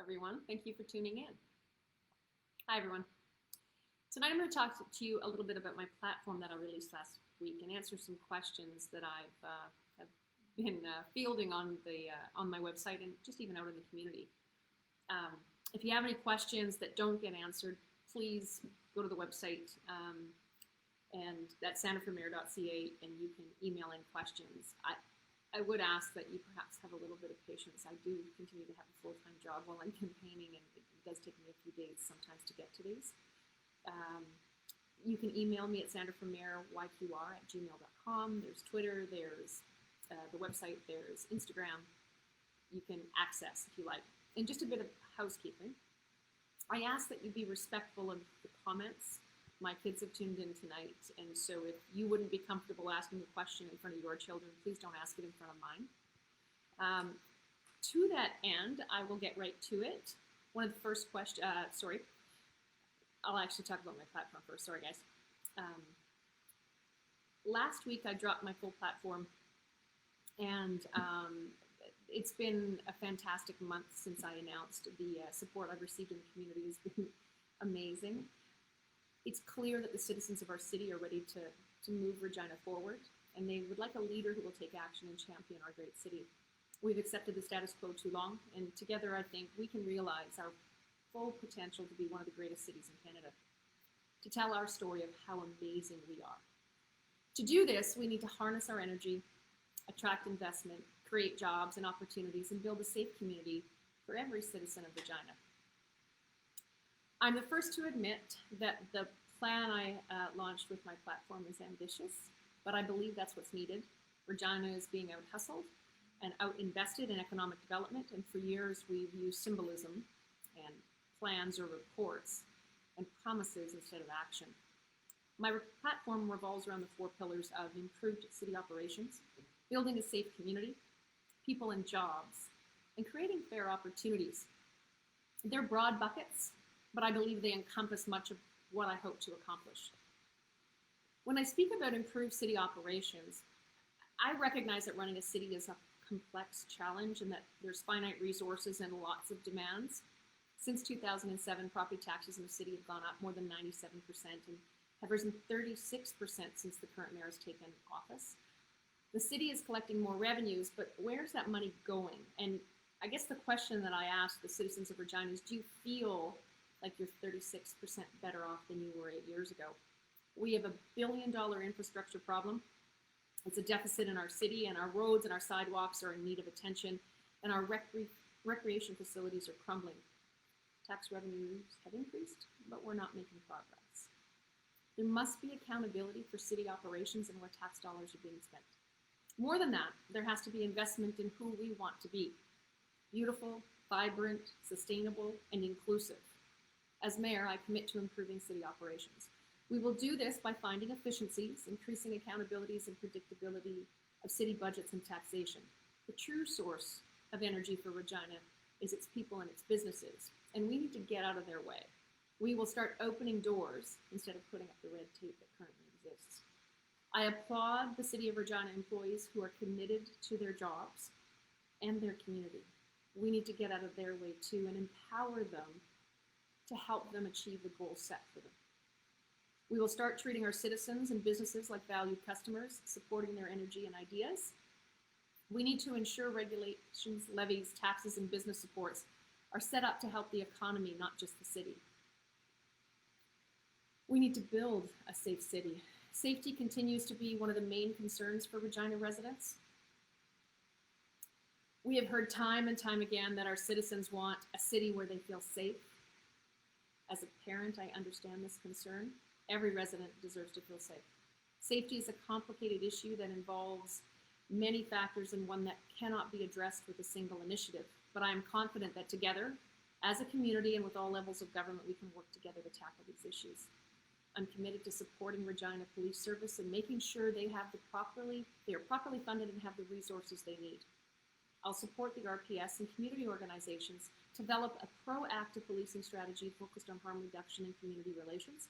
everyone. Thank you for tuning in. Hi, everyone. Tonight I'm going to talk to you a little bit about my platform that I released last week and answer some questions that have been fielding on my website and just even out in the community. If you have any questions that don't get answered, please go to the website and that's sandraformayor.ca, and you can email in questions. I would ask that you perhaps have a little bit of patience. I do continue to have a full-time job while I'm campaigning, and it does take me a few days sometimes to get to these. You can email me at sandraformayor@gmail.com. There's Twitter, there's the website, there's Instagram. You can access if you like. And just a bit of housekeeping. I ask that you be respectful of the comments. My kids have tuned in tonight, and so if you wouldn't be comfortable asking a question in front of your children, please don't ask it in front of mine. To that end, I will get right to it. One of the first questions, I'll actually talk about my platform first. Sorry, guys. Last week, I dropped my full platform, and it's been a fantastic month since I announced. The support I've received in the community has been amazing. It's clear that the citizens of our city are ready to move Regina forward, and they would like a leader who will take action and champion our great city. We've accepted the status quo too long, and together I think we can realize our full potential to be one of the greatest cities in Canada, to tell our story of how amazing we are. To do this, we need to harness our energy, attract investment, create jobs and opportunities, and build a safe community for every citizen of Regina. I'm the first to admit that the plan I launched with my platform is ambitious, but I believe that's what's needed. Regina is being out-hustled and out-invested in economic development, and for years we've used symbolism and plans or reports and promises instead of action. My platform revolves around the 4 pillars of improved city operations, building a safe community, people and jobs, and creating fair opportunities. They're broad buckets, but I believe they encompass much of what I hope to accomplish. When I speak about improved city operations, I recognize that running a city is a complex challenge and that there's finite resources and lots of demands. Since 2007, property taxes in the city have gone up more than 97% and have risen 36% since the current mayor has taken office. The city is collecting more revenues, but where's that money going? And I guess the question that I ask the citizens of Regina is, do you feel like you're 36% better off than you were 8 years ago? We have a $1 billion infrastructure problem. It's a deficit in our city, and our roads and our sidewalks are in need of attention, and our recreation facilities are crumbling. Tax revenues have increased, but we're not making progress. There must be accountability for city operations and where tax dollars are being spent. More than that, there has to be investment in who we want to be: beautiful, vibrant, sustainable, and inclusive. As mayor, I commit to improving city operations. We will do this by finding efficiencies, increasing accountabilities and predictability of city budgets and taxation. The true source of energy for Regina is its people and its businesses, and we need to get out of their way. We will start opening doors instead of putting up the red tape that currently exists. I applaud the City of Regina employees who are committed to their jobs and their community. We need to get out of their way too and empower them to help them achieve the goals set for them. We will start treating our citizens and businesses like valued customers, supporting their energy and ideas. We need to ensure regulations, levies, taxes, and business supports are set up to help the economy, not just the city. We need to build a safe city. Safety continues to be one of the main concerns for Regina residents. We have heard time and time again that our citizens want a city where they feel safe. As a parent, I understand this concern. Every resident deserves to feel safe. Safety is a complicated issue that involves many factors and one that cannot be addressed with a single initiative. But I am confident that together, as a community and with all levels of government, we can work together to tackle these issues. I'm committed to supporting Regina Police Service and making sure they are properly funded and have the resources they need. I'll support the RPS and community organizations to develop a proactive policing strategy focused on harm reduction and community relations,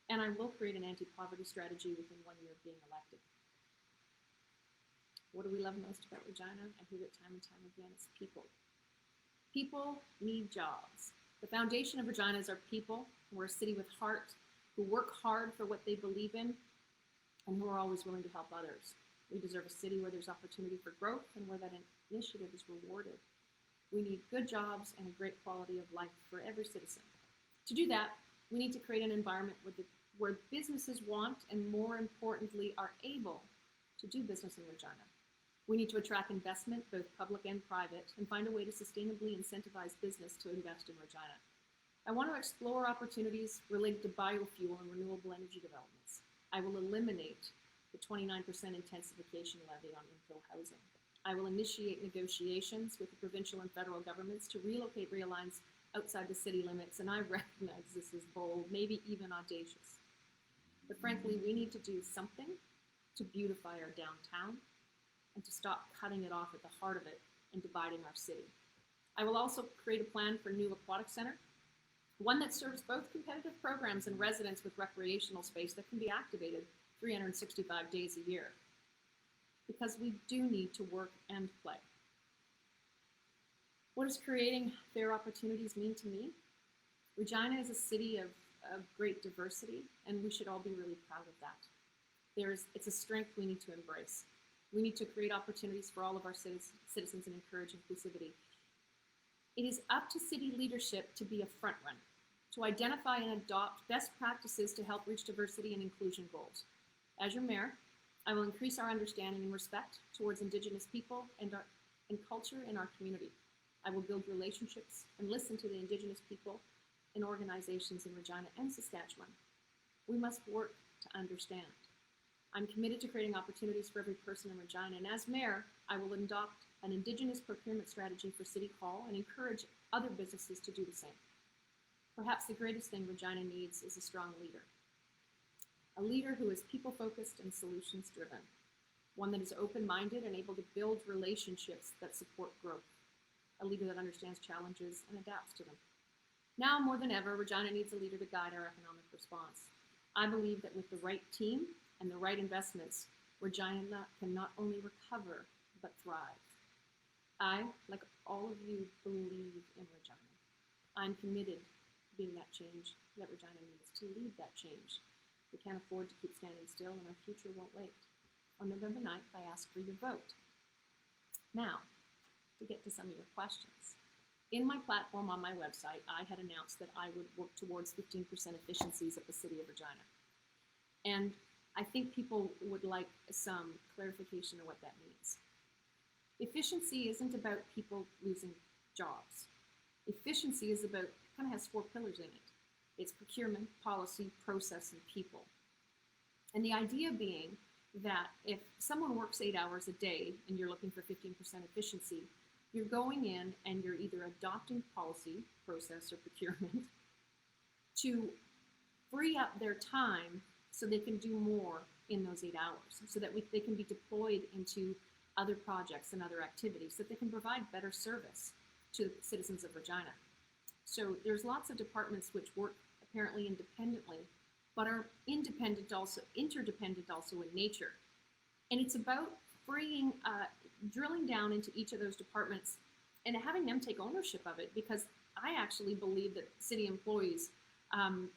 and I will create an anti-poverty strategy within 1 year of being elected. What do we love most about Regina? I hear it time and time again, it's people. People need jobs. The foundation of Regina is our people. We're a city with heart, who work hard for what they believe in, and who are always willing to help others. We deserve a city where there's opportunity for growth and where that initiative is rewarded. We need good jobs and a great quality of life for every citizen. To do that, we need to create an environment where businesses want and, more importantly, are able to do business in Regina. We need to attract investment, both public and private, and find a way to sustainably incentivize business to invest in Regina. I want to explore opportunities related to biofuel and renewable energy developments. I will eliminate the 29% intensification levy on infill housing. I will initiate negotiations with the provincial and federal governments to relocate rail lines outside the city limits, and I recognize this is bold, maybe even audacious. But frankly, we need to do something to beautify our downtown and to stop cutting it off at the heart of it and dividing our city. I will also create a plan for a new aquatic center, one that serves both competitive programs and residents with recreational space that can be activated 365 days a year. Because we do need to work and play. What does creating fair opportunities mean to me? Regina is a city of great diversity, and we should all be really proud of that. It's a strength we need to embrace. We need to create opportunities for all of our citizens and encourage inclusivity. It is up to city leadership to be a front runner, to identify and adopt best practices to help reach diversity and inclusion goals. As your mayor, I will increase our understanding and respect towards Indigenous people and culture in our community. I will build relationships and listen to the Indigenous people and organizations in Regina and Saskatchewan. We must work to understand. I'm committed to creating opportunities for every person in Regina, and as mayor, I will adopt an Indigenous procurement strategy for City Hall and encourage other businesses to do the same. Perhaps the greatest thing Regina needs is a strong leader. A leader who is people-focused and solutions-driven. One that is open-minded and able to build relationships that support growth. A leader that understands challenges and adapts to them. Now more than ever, Regina needs a leader to guide our economic response. I believe that with the right team and the right investments, Regina can not only recover, but thrive. I, like all of you, believe in Regina. I'm committed to being that change that Regina needs to lead that change. We can't afford to keep standing still, and our future won't wait. On November 9th, I ask for your vote. Now, to get to some of your questions. In my platform on my website, I had announced that I would work towards 15% efficiencies at the City of Regina. And I think people would like some clarification of what that means. Efficiency isn't about people losing jobs. Efficiency is about, kind of has 4 pillars in it. It's procurement, policy, process, and people. And the idea being that if someone works 8 hours a day and you're looking for 15% efficiency, you're going in and you're either adopting policy, process, or procurement to free up their time so they can do more in those 8 hours, so that they can be deployed into other projects and other activities, so that they can provide better service to citizens of Regina. So there's lots of departments which work apparently independently, but are interdependent also in nature. And it's about freeing, drilling down into each of those departments and having them take ownership of it, because I actually believe that city employees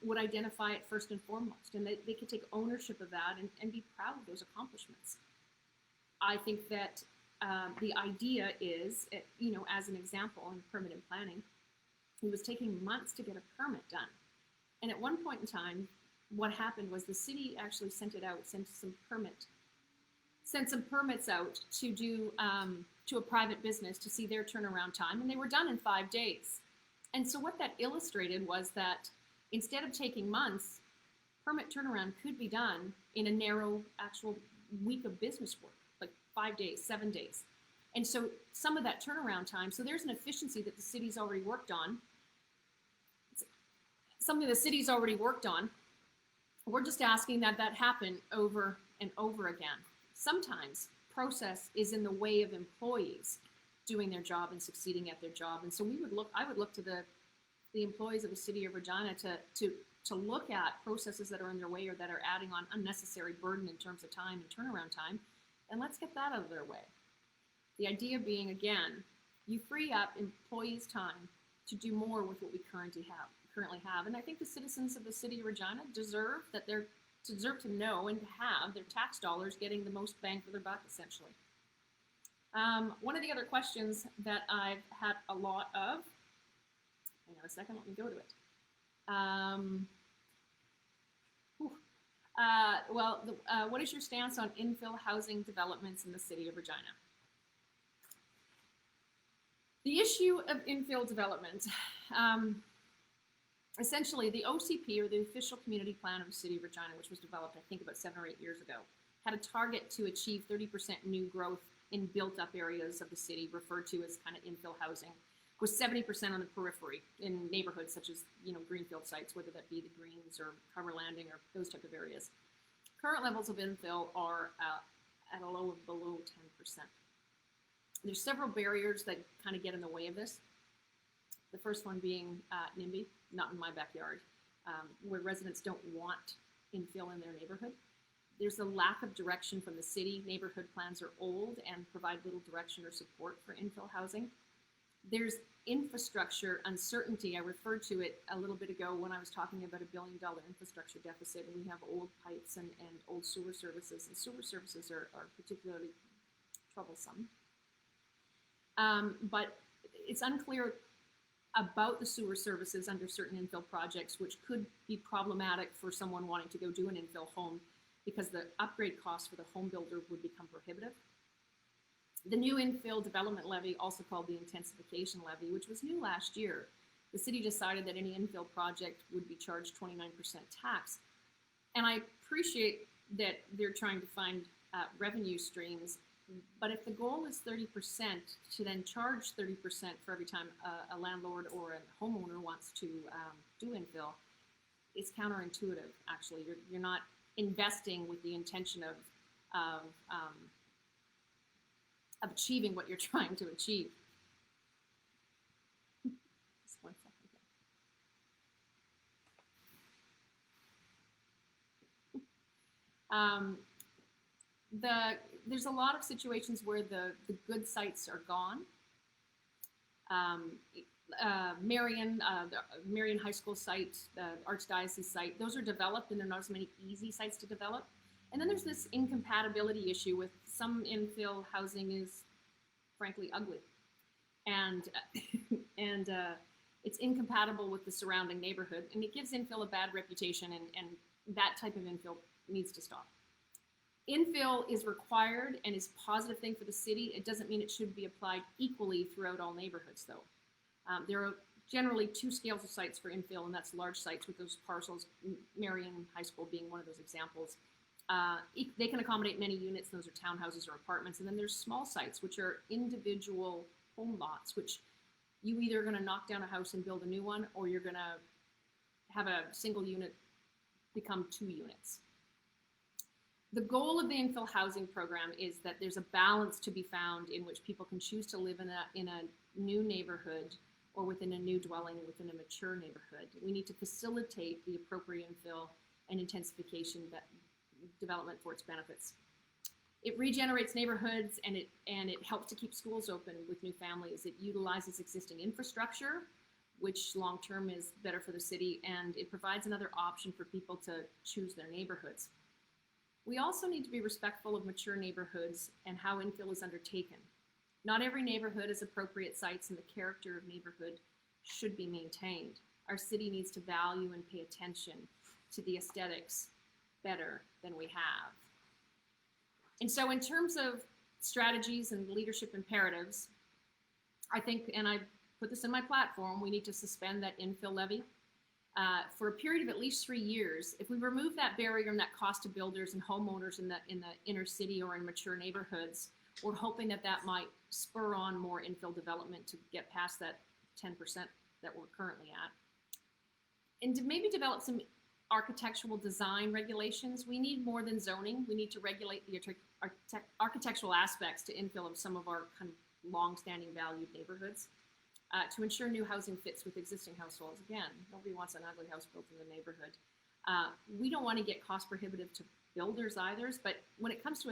would identify it first and foremost, and they could take ownership of that and be proud of those accomplishments. I think that the idea is, as an example in permit and planning, it was taking months to get a permit done. And at one point in time, what happened was the city actually sent some permits out to do to a private business to see their turnaround time, and they were done in 5 days. And so what that illustrated was that instead of taking months, permit turnaround could be done in a narrow actual week of business work, like 5 days, 7 days. And so some of that turnaround time, so there's an efficiency that the city's already worked on, something the city's already worked on. We're just asking that happen over and over again. Sometimes process is in the way of employees doing their job and succeeding at their job. And so I would look to the employees of the City of Regina to look at processes that are in their way or that are adding on unnecessary burden in terms of time and turnaround time, and let's get that out of their way. The idea being, again, you free up employees' time to do more with what we currently have. And I think the citizens of the city of Regina deserve to know and to have their tax dollars getting the most bang for their buck, essentially. One of the other questions that I've had a lot of, hang on a second, let me go to it. What is your stance on infill housing developments in the city of Regina? The issue of infill development, essentially the OCP, or the Official Community Plan of the City of Regina, which was developed, I think, about 7 or 8 years ago, had a target to achieve 30% new growth in built-up areas of the city, referred to as kind of infill housing, with 70% on the periphery in neighborhoods such as, greenfield sites, whether that be the Greens or Cover Landing or those type of areas. Current levels of infill are at a low of below 10%. There's several barriers that kind of get in the way of this. The first one being NIMBY, not in my backyard, where residents don't want infill in their neighborhood. There's a lack of direction from the city. Neighborhood plans are old and provide little direction or support for infill housing. There's infrastructure uncertainty. I referred to it a little bit ago when I was talking about $1 billion infrastructure deficit, and we have old pipes and old sewer services, and sewer services are particularly troublesome. But it's unclear about the sewer services under certain infill projects, which could be problematic for someone wanting to go do an infill home, because the upgrade cost for the home builder would become prohibitive. The new infill development levy, also called the intensification levy, which was new last year, the city decided that any infill project would be charged 29% tax. And I appreciate that they're trying to find revenue streams, but if the goal is 30%, to then charge 30% for every time a landlord or a homeowner wants to do infill, it's counterintuitive, actually. You're not investing with the intention of achieving what you're trying to achieve. Just 1 second. There's a lot of situations where the good sites are gone. Marion High School site, the Archdiocese site, those are developed, and there are not as many easy sites to develop. And then there's this incompatibility issue with some infill housing is frankly ugly, and it's incompatible with the surrounding neighborhood, and it gives infill a bad reputation, and that type of infill needs to stop. Infill is required and is a positive thing for the city. It doesn't mean it should be applied equally throughout all neighborhoods, though. There are generally 2 scales of sites for infill, and that's large sites with those parcels, Marion High School being one of those examples. They can accommodate many units, those are townhouses or apartments. And then there's small sites, which are individual home lots, which you either are going to knock down a house and build a new one, or you're going to have a single unit become 2 units. The goal of the infill housing program is that there's a balance to be found in which people can choose to live in a new neighborhood or within a new dwelling within a mature neighborhood. We need to facilitate the appropriate infill and intensification development for its benefits. It regenerates neighborhoods, and it helps to keep schools open with new families. It utilizes existing infrastructure, which long-term is better for the city, and it provides another option for people to choose their neighborhoods. We also need to be respectful of mature neighborhoods and how infill is undertaken. Not every neighborhood has appropriate sites, and the character of neighborhood should be maintained. Our city needs to value and pay attention to the aesthetics better than we have. And so in terms of strategies and leadership imperatives, I think, and I put this in my platform, we need to suspend that infill levy for a period of at least 3 years. If we remove that barrier and that cost to builders and homeowners in the inner city or in mature neighborhoods, we're hoping that might spur on more infill development to get past that 10% that we're currently at. And to maybe develop some architectural design regulations. We need more than zoning. We need to regulate the architectural aspects to infill of some of our kind of long-standing valued neighborhoods to ensure new housing fits with existing households. Again, nobody wants an ugly house built in the neighborhood. We don't want to get cost prohibitive to builders either, but when it comes to